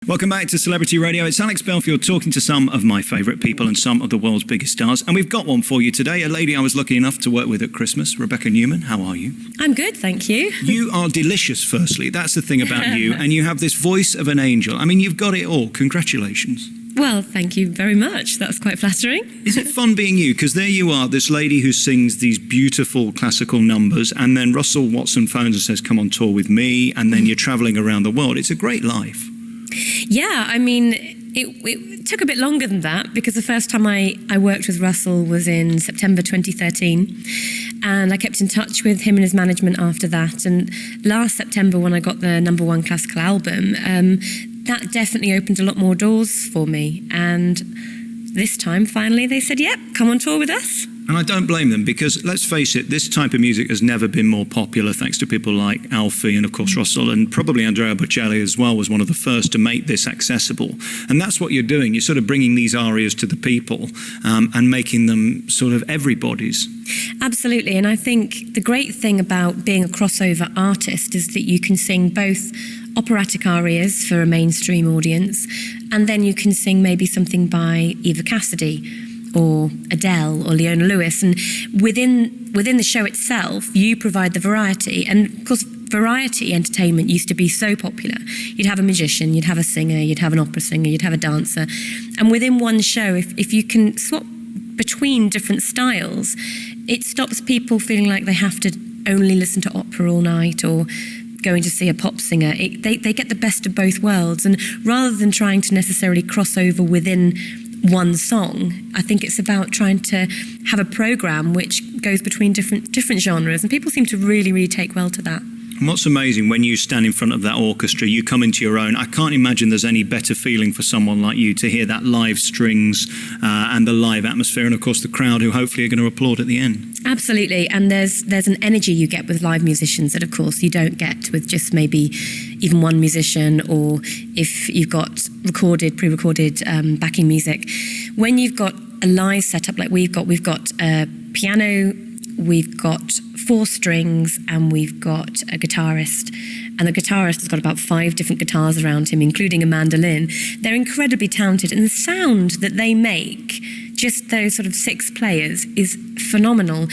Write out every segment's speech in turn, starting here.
Welcome back to Celebrity Radio. It's Alex Belfield talking to some of my favourite people and some of the world's biggest stars. And we've got one for you today, a lady I was lucky enough to work with at Christmas, Rebecca Newman. How are you? I'm good, thank you. You are delicious, firstly. That's the thing about you. And you have this voice of an angel. I mean, you've got it all. Congratulations. Well, thank you very much. That's quite flattering. Is it fun being you? Because there you are, this lady who sings these beautiful classical numbers, and then Russell Watson phones and says, come on tour with me, and then you're travelling around the world. It's a great life. Yeah, I mean, it took a bit longer than that because the first time I worked with Russell was in September 2013, and I kept in touch with him and his management after that. And last September, when I got the #1 classical album, that definitely opened a lot more doors for me. And this time, finally, they said, yep, come on tour with us. And I don't blame them because, let's face it, this type of music has never been more popular thanks to people like Alfie and, of course, Russell, and probably Andrea Bocelli as well was one of the first to make this accessible. And that's what you're doing. You're sort of bringing these arias to the people and making them sort of everybody's. Absolutely. And I think the great thing about being a crossover artist is that you can sing both operatic arias for a mainstream audience, and then you can sing maybe something by Eva Cassidy or Adele or Leona Lewis, and within the show itself you provide the variety. And of course, variety entertainment used to be so popular. You'd have a musician, you'd have a singer, you'd have an opera singer, you'd have a dancer, and within one show, if you can swap between different styles, it stops people feeling like they have to only listen to opera all night or going to see a pop singer. They get the best of both worlds, and rather than trying to necessarily cross over within one song, I think it's about trying to have a program which goes between different genres, and people seem to really take well to that. And what's amazing, when you stand in front of that orchestra, you come into your own. I can't imagine there's any better feeling for someone like you to hear that live strings and the live atmosphere, and of course the crowd who hopefully are going to applaud at the end. Absolutely, and there's an energy you get with live musicians that of course you don't get with just maybe even one musician, or if you've got pre-recorded backing music. When you've got a live setup like we've got a piano, we've got 4 strings, and we've got a guitarist. And the guitarist has got about 5 different guitars around him, including a mandolin. They're incredibly talented, and the sound that they make, just those sort of 6 players, is phenomenal.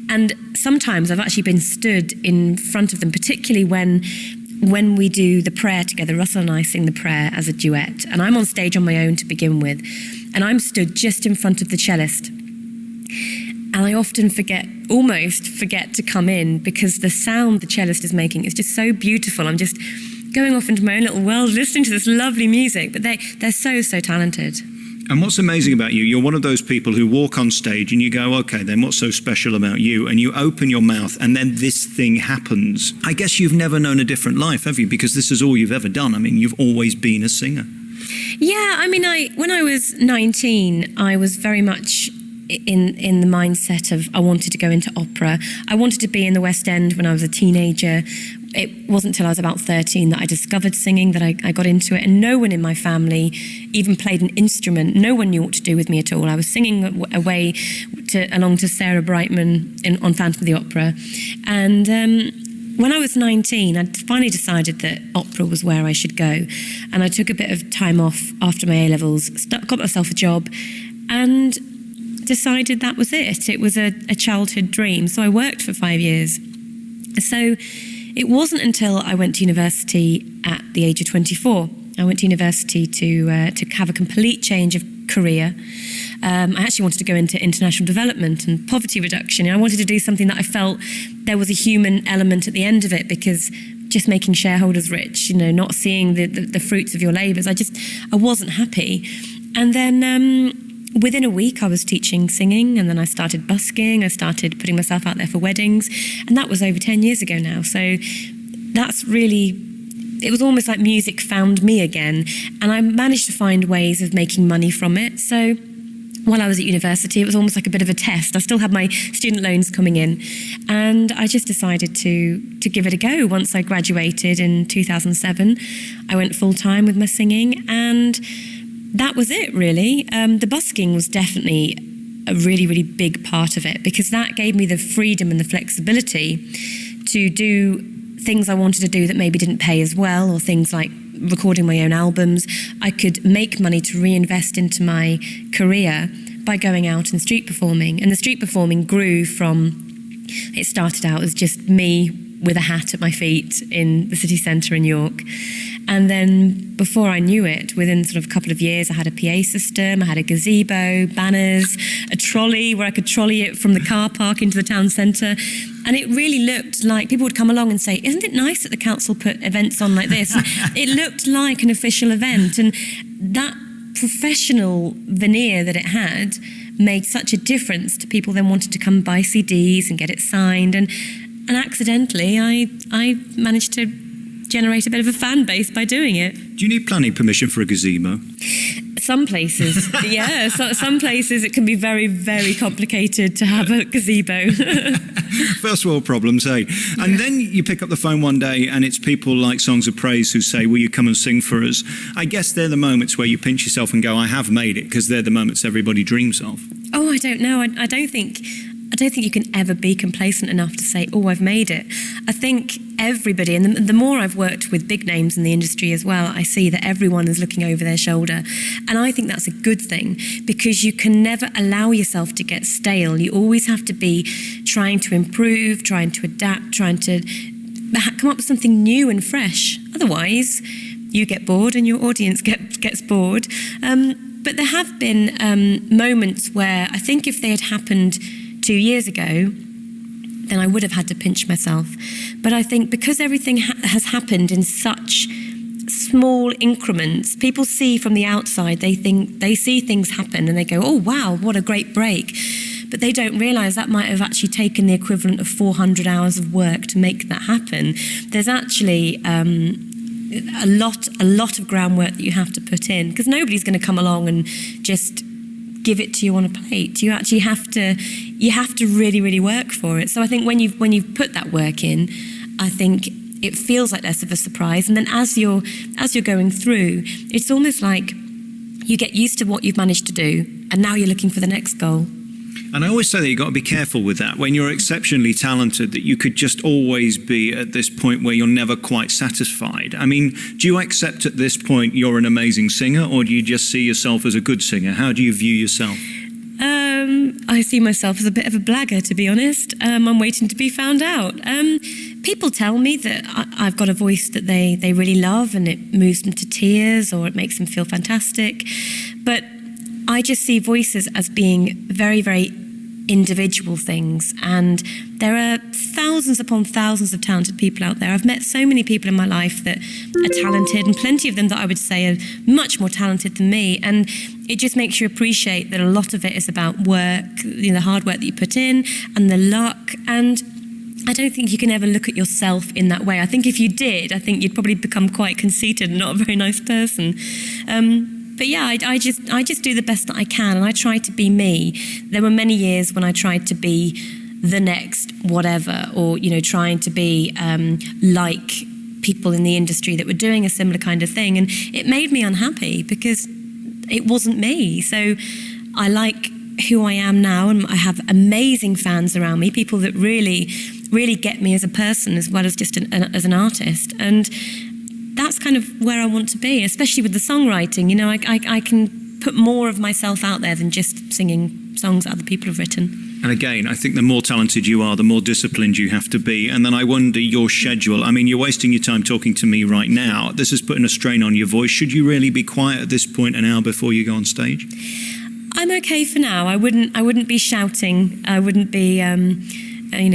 And sometimes I've actually been stood in front of them, particularly when we do the prayer together. Russell and I sing the prayer as a duet, and I'm on stage on my own to begin with, and I'm stood just in front of the cellist. And I often almost forget to come in because the sound the cellist is making is just so beautiful. I'm just going off into my own little world listening to this lovely music, but they're so talented. And what's amazing about you, you're one of those people who walk on stage and you go, okay, then what's so special about you? And you open your mouth and then this thing happens. I guess you've never known a different life, have you? Because this is all you've ever done. I mean, you've always been a singer. Yeah, I mean, when I was 19, I was very much in the mindset of I wanted to go into opera. I wanted to be in the West End when I was a teenager. It wasn't until I was about 13 that I discovered singing, that I got into it, and no one in my family even played an instrument. No one knew what to do with me at all. I was singing along to Sarah Brightman on Phantom of the Opera. And when I was 19, I finally decided that opera was where I should go. And I took a bit of time off after my A-levels, got myself a job, and decided that was it. It was a childhood dream. So I worked for 5 years. So it wasn't until I went to university at the age of 24. I went to university to have a complete change of career. I actually wanted to go into international development and poverty reduction. I wanted to do something that I felt there was a human element at the end of it, because just making shareholders rich, not seeing the fruits of your labours, I wasn't happy. And then within a week I was teaching singing, and then I started busking. I started putting myself out there for weddings, and that was over 10 years ago now. So that's really, it was almost like music found me again, and I managed to find ways of making money from it. So while I was at university, it was almost like a bit of a test. I still had my student loans coming in, and I just decided to give it a go. Once I graduated in 2007, I went full-time with my singing, and that was it, really. The busking was definitely a really big part of it, because that gave me the freedom and the flexibility to do things I wanted to do that maybe didn't pay as well, or things like recording my own albums. I could make money to reinvest into my career by going out and street performing. And the street performing grew from, it started out as just me with a hat at my feet in the city centre in York. And then before I knew it, within sort of a couple of years, I had a PA system, I had a gazebo, banners, a trolley where I could trolley it from the car park into the town centre. And it really looked like people would come along and say, isn't it nice that the council put events on like this? It looked like an official event. And that professional veneer that it had made such a difference to people then wanting to come buy CDs and get it signed. And accidentally, I managed to generate a bit of a fan base by doing it. Do you need planning permission for a gazebo? Some places, yeah. Some places it can be very, very complicated to have a gazebo. First world problems, hey? And then you pick up the phone one day and it's people like Songs of Praise who say, will you come and sing for us? I guess they're the moments where you pinch yourself and go, I have made it, because they're the moments everybody dreams of. Oh, I don't know. I don't think you can ever be complacent enough to say, oh, I've made it. I think everybody, and the more I've worked with big names in the industry as well, I see that everyone is looking over their shoulder. And I think that's a good thing, because you can never allow yourself to get stale. You always have to be trying to improve, trying to adapt, trying to come up with something new and fresh. Otherwise, you get bored and your audience gets bored. But there have been moments where I think if they had happened 2 years ago, then I would have had to pinch myself. But I think because everything has happened in such small increments, people see from the outside, they see things happen and they go, oh wow, what a great break. But they don't realise that might have actually taken the equivalent of 400 hours of work to make that happen. There's actually a lot of groundwork that you have to put in, because nobody's going to come along and just give it to you on a plate. You actually have to really, really work for it. So I think when you've put that work in, I think it feels like less of a surprise. And then as you're going through, it's almost like you get used to what you've managed to do, and now you're looking for the next goal. And I always say that you've got to be careful with that. When you're exceptionally talented, that you could just always be at this point where you're never quite satisfied. I mean, do you accept at this point you're an amazing singer, or do you just see yourself as a good singer? How do you view yourself? I see myself as a bit of a blagger, to be honest. I'm waiting to be found out. People tell me that I've got a voice that they really love and it moves them to tears or it makes them feel fantastic. But I just see voices as being very, very individual things, and there are thousands upon thousands of talented people out there. I've met so many people in my life that are talented, and plenty of them that I would say are much more talented than me, and it just makes you appreciate that a lot of it is about work, the hard work that you put in and the luck. And I don't think you can ever look at yourself in that way. I think if you did, I think you'd probably become quite conceited and not a very nice person. But yeah, I just do the best that I can, and I try to be me. There were many years when I tried to be the next whatever, or trying to be like people in the industry that were doing a similar kind of thing, and it made me unhappy because it wasn't me. So I like who I am now, and I have amazing fans around me, people that really, really get me as a person as well as just as an artist, and that's kind of where I want to be, especially with the songwriting. I can put more of myself out there than just singing songs that other people have written. And again, I think the more talented you are, the more disciplined you have to be. And then I wonder your schedule. I mean, you're wasting your time talking to me right now. This is putting a strain on your voice. Should you really be quiet at this point an hour before you go on stage? I'm okay for now. I wouldn't be shouting. I wouldn't be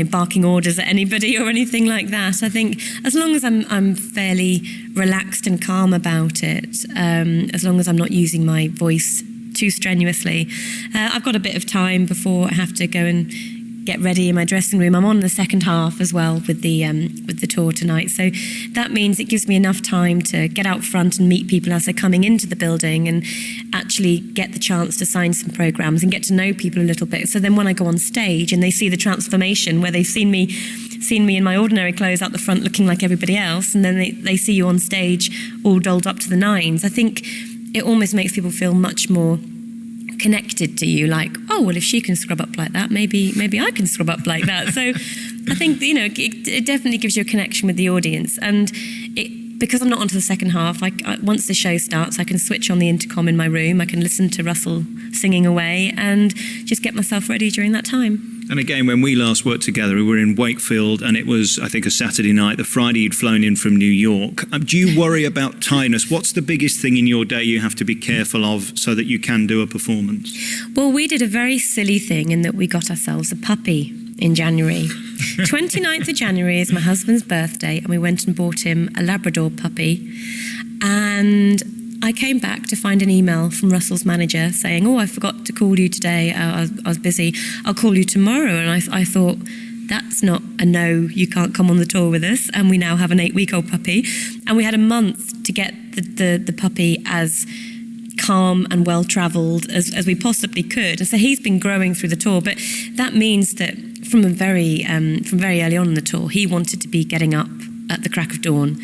barking orders at anybody or anything like that. I think as long as I'm fairly relaxed and calm about it, as long as I'm not using my voice too strenuously, I've got a bit of time before I have to go and get ready in my dressing room. I'm on the second half as well with the tour tonight, so that means it gives me enough time to get out front and meet people as they're coming into the building, and actually get the chance to sign some programs and get to know people a little bit. So then when I go on stage and they see the transformation, where they've seen me in my ordinary clothes out the front looking like everybody else, and then they see you on stage all dolled up to the nines, I think it almost makes people feel much more connected to you, like, oh, well, if she can scrub up like that, maybe I can scrub up like that. So I think, it definitely gives you a connection with the audience, and because I'm not onto the second half, once the show starts, I can switch on the intercom in my room, I can listen to Russell singing away and just get myself ready during that time. And again, when we last worked together, we were in Wakefield, and it was, I think, a Saturday night. The Friday you'd flown in from New York. Do you worry about tiredness? What's the biggest thing in your day you have to be careful of so that you can do a performance? Well, we did a very silly thing in that we got ourselves a puppy in January. 29th of January is my husband's birthday, and we went and bought him a Labrador puppy. And I came back to find an email from Russell's manager saying, I forgot to call you today. I was busy. I'll call you tomorrow. And I thought, that's not a no, you can't come on the tour with us. And we now have an 8-week-old puppy. And we had a month to get the puppy as calm and well-travelled as we possibly could. And so he's been growing through the tour. But that means that from very early on in the tour, he wanted to be getting up at the crack of dawn.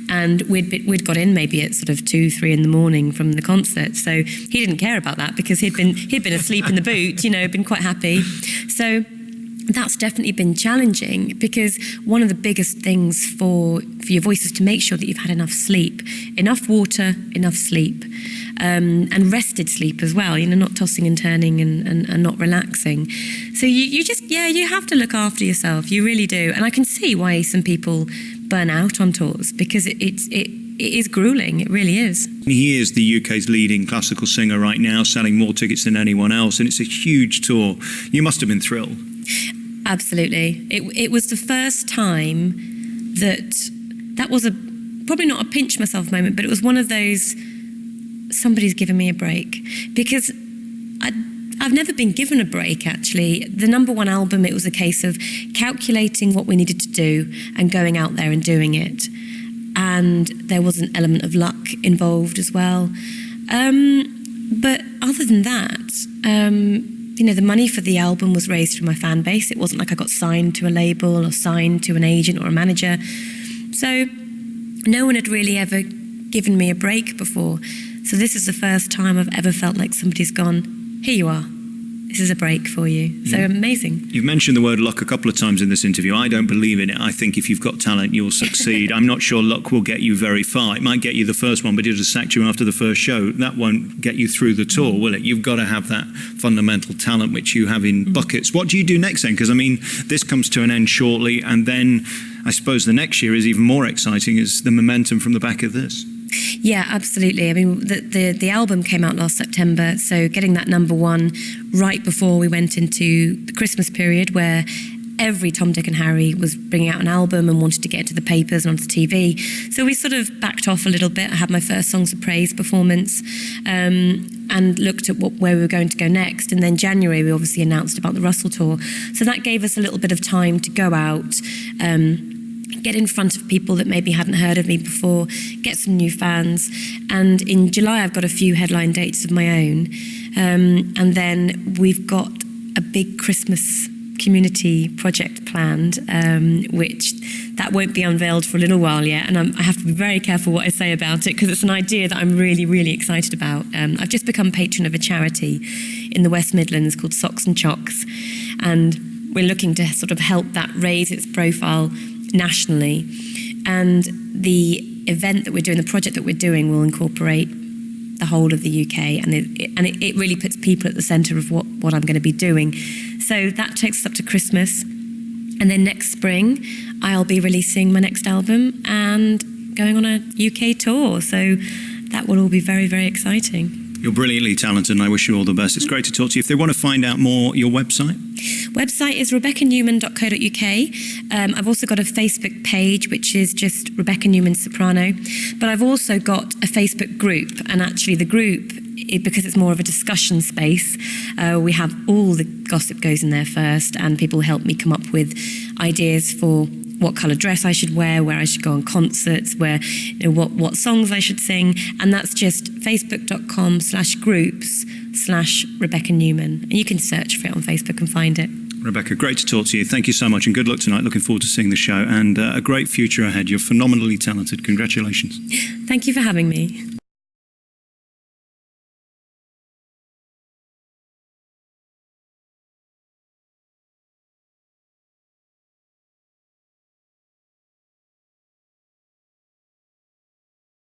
And we'd got in maybe at sort of 2-3 in the morning from the concert, so he didn't care about that because he'd been asleep in the boot, been quite happy. So that's definitely been challenging, because one of the biggest things for your voice is to make sure that you've had enough sleep, enough water, enough sleep, and rested sleep as well, not tossing and turning and not relaxing. So you just, you have to look after yourself, you really do. And I can see why some people burn out on tours, because it is grueling, it really is. He is the UK's leading classical singer right now, selling more tickets than anyone else, and it's a huge tour. You must have been thrilled. Absolutely. It was the first time that was probably not a pinch myself moment, but it was one of those, somebody's given me a break, because I've never been given a break, actually. The number one album, it was a case of calculating what we needed to do and going out there and doing it. And there was an element of luck involved as well. But other than that, the money for the album was raised through my fan base. It wasn't like I got signed to a label or signed to an agent or a manager. So no one had really ever given me a break before. So this is the first time I've ever felt like somebody's gone, here you are, this is a break for you. So amazing. You've mentioned the word luck a couple of times in this interview. I don't believe in it. I think if you've got talent, you'll succeed. I'm not sure luck will get you very far. It might get you the first one, but it'll sack you after the first show. That won't get you through the tour, will it? You've got to have that fundamental talent, which you have in buckets. What do you do next then? Because, this comes to an end shortly, and then I suppose the next year is even more exciting, is the momentum from the back of this. Yeah, absolutely. The album came out last September, so getting that number one right before we went into the Christmas period, where every Tom, Dick and Harry was bringing out an album and wanted to get into the papers and onto TV. So we sort of backed off a little bit. I had my first Songs of Praise performance and looked at where we were going to go next. And then January, we obviously announced about the Russell Tour. So that gave us a little bit of time to go out, get in front of people that maybe hadn't heard of me before, get some new fans. And in July, I've got a few headline dates of my own. And then we've got a big Christmas community project planned, which that won't be unveiled for a little while yet. And I have to be very careful what I say about it, because it's an idea that I'm really, really excited about. I've just become patron of a charity in the West Midlands called Socks and Chocks. And we're looking to sort of help that raise its profile nationally. And the event that we're doing, the project that we're doing, will incorporate the whole of the UK, and it really puts people at the centre of what I'm going to be doing. So that takes us up to Christmas, and then next spring I'll be releasing my next album and going on a UK tour. So that will all be very, very exciting. You're brilliantly talented, and I wish you all the best. It's great to talk to you. If they want to find out more, your website? Website is RebeccaNewman.co.uk. I've also got a Facebook page, which is just Rebecca Newman Soprano. But I've also got a Facebook group, and actually the group, because it's more of a discussion space, we have all the gossip goes in there first, and people help me come up with ideas for what colour dress I should wear, where I should go on concerts, what songs I should sing. And that's just facebook.com/groups/Rebecca Newman. And you can search for it on Facebook and find it. Rebecca, great to talk to you. Thank you so much, and good luck tonight. Looking forward to seeing the show, and a great future ahead. You're phenomenally talented. Congratulations. Thank you for having me.